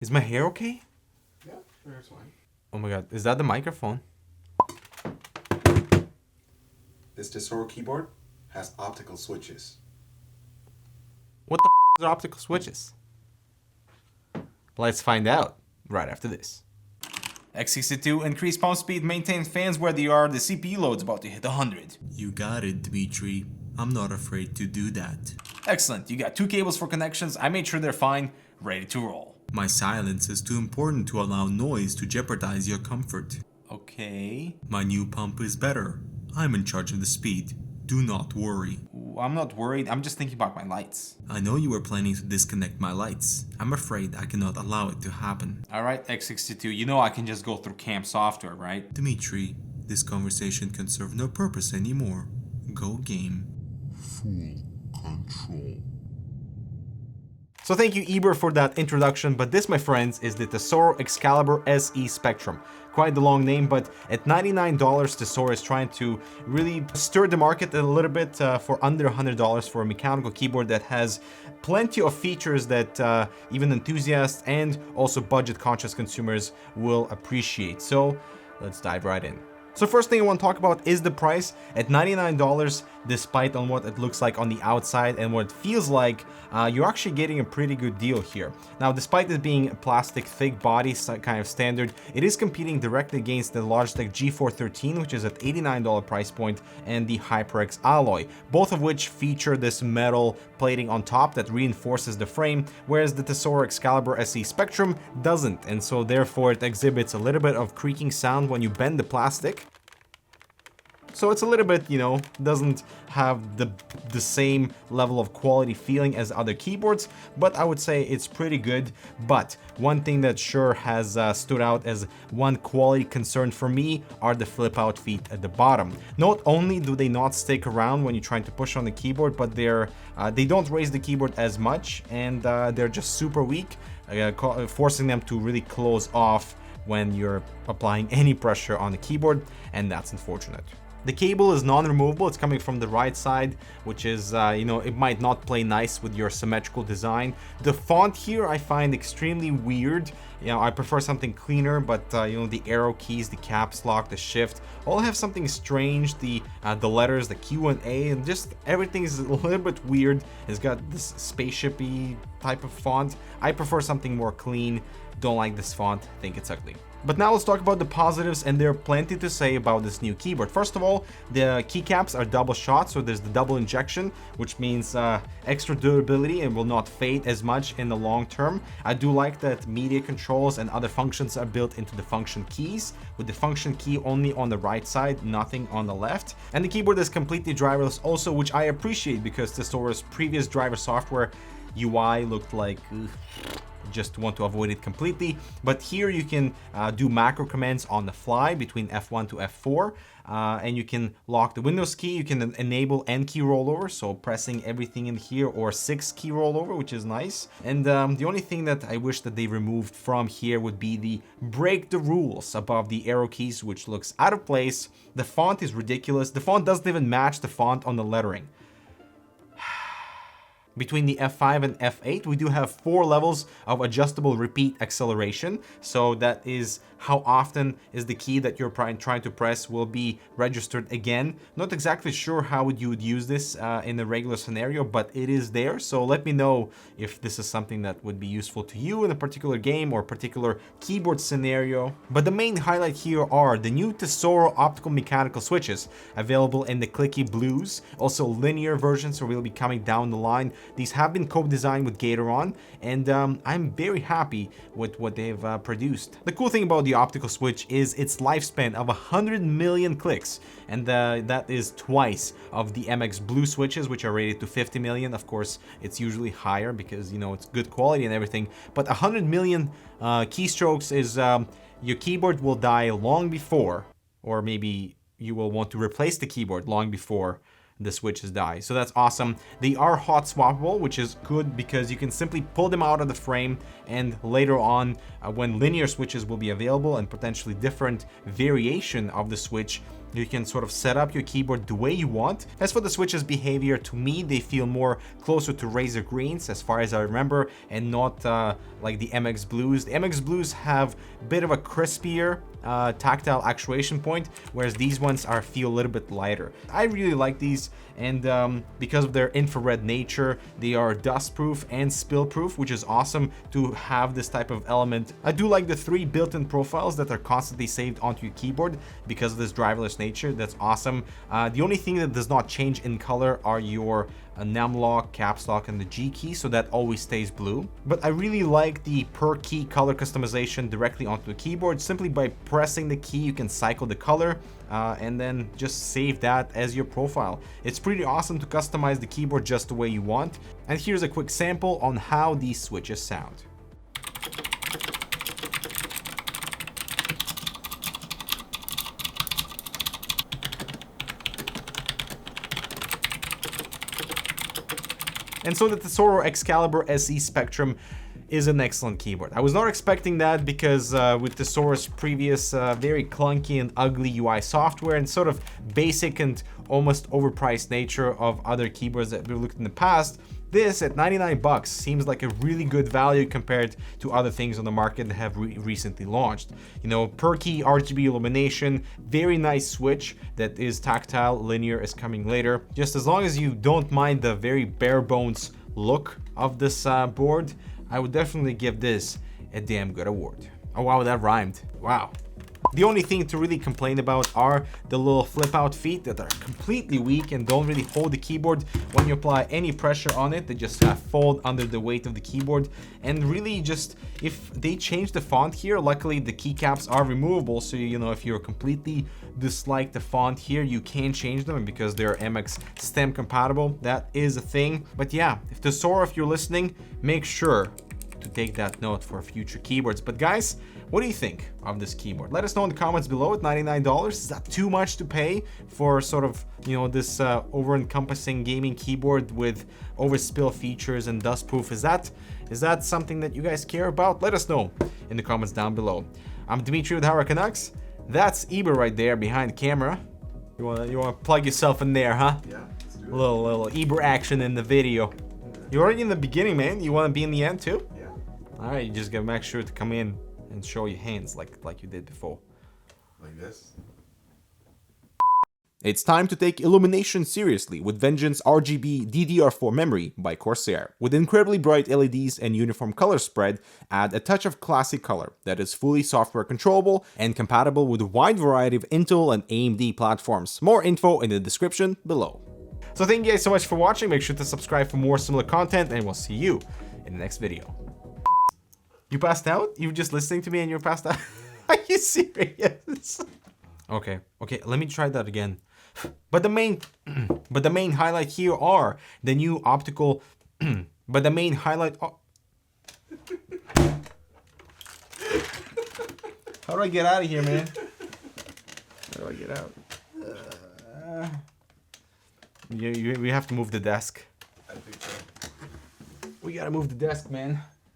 Is my hair okay? Yeah, that's fine. Oh my god, is that the microphone? This Tesoro keyboard has optical switches. What the are optical switches? Let's find out right after this. X62 increased pump speed, maintain fans where they are, the CPU load's about to hit 100. You got it, Dmitri. I'm not afraid to do that. Excellent, you got 2 cables for connections, I made sure they're fine, ready to roll. My silence is too important to allow noise to jeopardize your comfort. Okay. My new pump is better. I'm in charge of the speed. Do not worry. I'm not worried, I'm just thinking about my lights. I know you were planning to disconnect my lights. I'm afraid I cannot allow it to happen. Alright, X62, you know I can just go through CAM software, right? Dmitri, this conversation can serve no purpose anymore. Go game. Full control. So thank you Eber for that introduction, but this, my friends, is the Tesoro Excalibur SE Spectrum. Quite the long name, but at $99, Tesoro is trying to really stir the market a little bit for under $100 for a mechanical keyboard that has plenty of features that even enthusiasts and also budget-conscious consumers will appreciate. So let's dive right in. So first thing I want to talk about is the price at $99, despite on what it looks like on the outside and what it feels like, you're actually getting a pretty good deal here. Now, despite it being a plastic thick body kind of standard, it is competing directly against the Logitech G413, which is at $89 price point, and the HyperX Alloy, both of which feature this metal plating on top that reinforces the frame, whereas the Tesoro Excalibur SE Spectrum doesn't, and so therefore it exhibits a little bit of creaking sound when you bend the plastic. So it's a little bit, doesn't have the same level of quality feeling as other keyboards, but I would say it's pretty good. But one thing that sure has stood out as one quality concern for me are the flip out feet at the bottom. Not only do they not stick around when you're trying to push on the keyboard, but they don't raise the keyboard as much, and they're just super weak, forcing them to really close off when you're applying any pressure on the keyboard, and that's unfortunate. The cable is non-removable, it's coming from the right side, which is, it might not play nice with your symmetrical design. The font here I find extremely weird. I prefer something cleaner, but the arrow keys, the caps lock, the shift, all have something strange. The letters, the Q and A, and just everything is a little bit weird. It's got this spaceshipy type of font. I prefer something more clean. Don't like this font, think it's ugly. But now let's talk about the positives, and there are plenty to say about this new keyboard. First of all, the keycaps are double shot, so there's the double injection, which means extra durability and will not fade as much in the long term. I do like that media controls and other functions are built into the function keys, with the function key only on the right side, nothing on the left. And the keyboard is completely driverless also, which I appreciate because Tesoro's previous driver software UI looked like just want to avoid it completely. But here you can do macro commands on the fly between F1 to F4, and you can lock the Windows key. You can enable N key rollover, so pressing everything in here, or 6 key rollover, which is nice. And the only thing that I wish that they removed from here would be the break the rules above the arrow keys, which looks out of place. The font is ridiculous. The font doesn't even match the font on the lettering. Between the F5 and F8, we do have 4 levels of adjustable repeat acceleration. So that is how often is the key that you're trying to press will be registered again. Not exactly sure how you would use this in a regular scenario, but it is there. So let me know if this is something that would be useful to you in a particular game or particular keyboard scenario. But the main highlight here are the new Tesoro Optical mechanical switches available in the clicky blues, also linear versions, so will be coming down the line. These have been co-designed with Gatoron, and I'm very happy with what they've produced. The cool thing about the optical switch is its lifespan of 100 million clicks, and that is twice of the MX Blue switches, which are rated to 50 million. Of course, it's usually higher because, it's good quality and everything, but 100 million keystrokes is your keyboard will die long before, or maybe you will want to replace the keyboard long before the switches die. So that's awesome. They are hot swappable, which is good because you can simply pull them out of the frame, and later on when linear switches will be available and potentially different variation of the switch, You can sort of set up your keyboard the way you want. As for the switch's behavior, to me, they feel more closer to Razer Greens as far as I remember, and not like the MX Blues. The MX Blues have a bit of a crispier tactile actuation point, whereas these ones feel a little bit lighter. I really like these, and because of their infrared nature, they are dust proof and spill proof, which is awesome to have this type of element. I do like the 3 built-in profiles that are constantly saved onto your keyboard because of this driverless nature. That's awesome. The only thing that does not change in color are your num lock, caps lock, and the G key, so that always stays blue. But I really like the per key color customization directly onto the keyboard. Simply by pressing the key, you can cycle the color and then just save that as your profile. It's pretty awesome to customize the keyboard just the way you want. And here's a quick sample on how these switches sound. And so the Tesoro Excalibur SE Spectrum is an excellent keyboard. I was not expecting that because with Tesoro's previous very clunky and ugly UI software and sort of basic and almost overpriced nature of other keyboards that we've looked in the past, this at 99 bucks seems like a really good value compared to other things on the market that have recently launched. You know, per key RGB illumination, very nice switch that is tactile, linear is coming later. Just as long as you don't mind the very bare bones look of this board, I would definitely give this a damn good award. Oh wow, that rhymed. Wow. The only thing to really complain about are the little flip out feet that are completely weak and don't really hold the keyboard when you apply any pressure on it. They just fold under the weight of the keyboard, and really just, if they change the font here, luckily the keycaps are removable, so you know, if you're completely dislike the font here, you can change them, and because they're MX stem compatible, that is a thing. But yeah, if Tesoro, if you're listening, make sure to take that note for future keyboards. But guys, what do you think of this keyboard? Let us know in the comments below. At $99, is that too much to pay for sort of, you know, this over-encompassing gaming keyboard with overspill features and dust proof? Is that something that you guys care about? Let us know in the comments down below. I'm Dimitri with Harold Canucks. That's Eber right there behind the camera. You wanna plug yourself in there, huh? Yeah, let's do it. Little Eber action in the video. You're already in the beginning, man. You wanna be in the end too? Yeah. All right, you just gotta make sure to come in and show your hands like you did before. Like this. It's time to take illumination seriously with Vengeance RGB DDR4 memory by Corsair. With incredibly bright LEDs and uniform color spread, add a touch of classic color that is fully software controllable and compatible with a wide variety of Intel and AMD platforms. More info in the description below. So thank you guys so much for watching. Make sure to subscribe for more similar content, and we'll see you in the next video. You passed out? You were just listening to me and you're passed out? Are you serious? Okay, let me try that again. But the main highlight here are the new optical. But the main highlight. How do I get out of here, man? How do I get out? We have to move the desk. I think so. We gotta move the desk, man.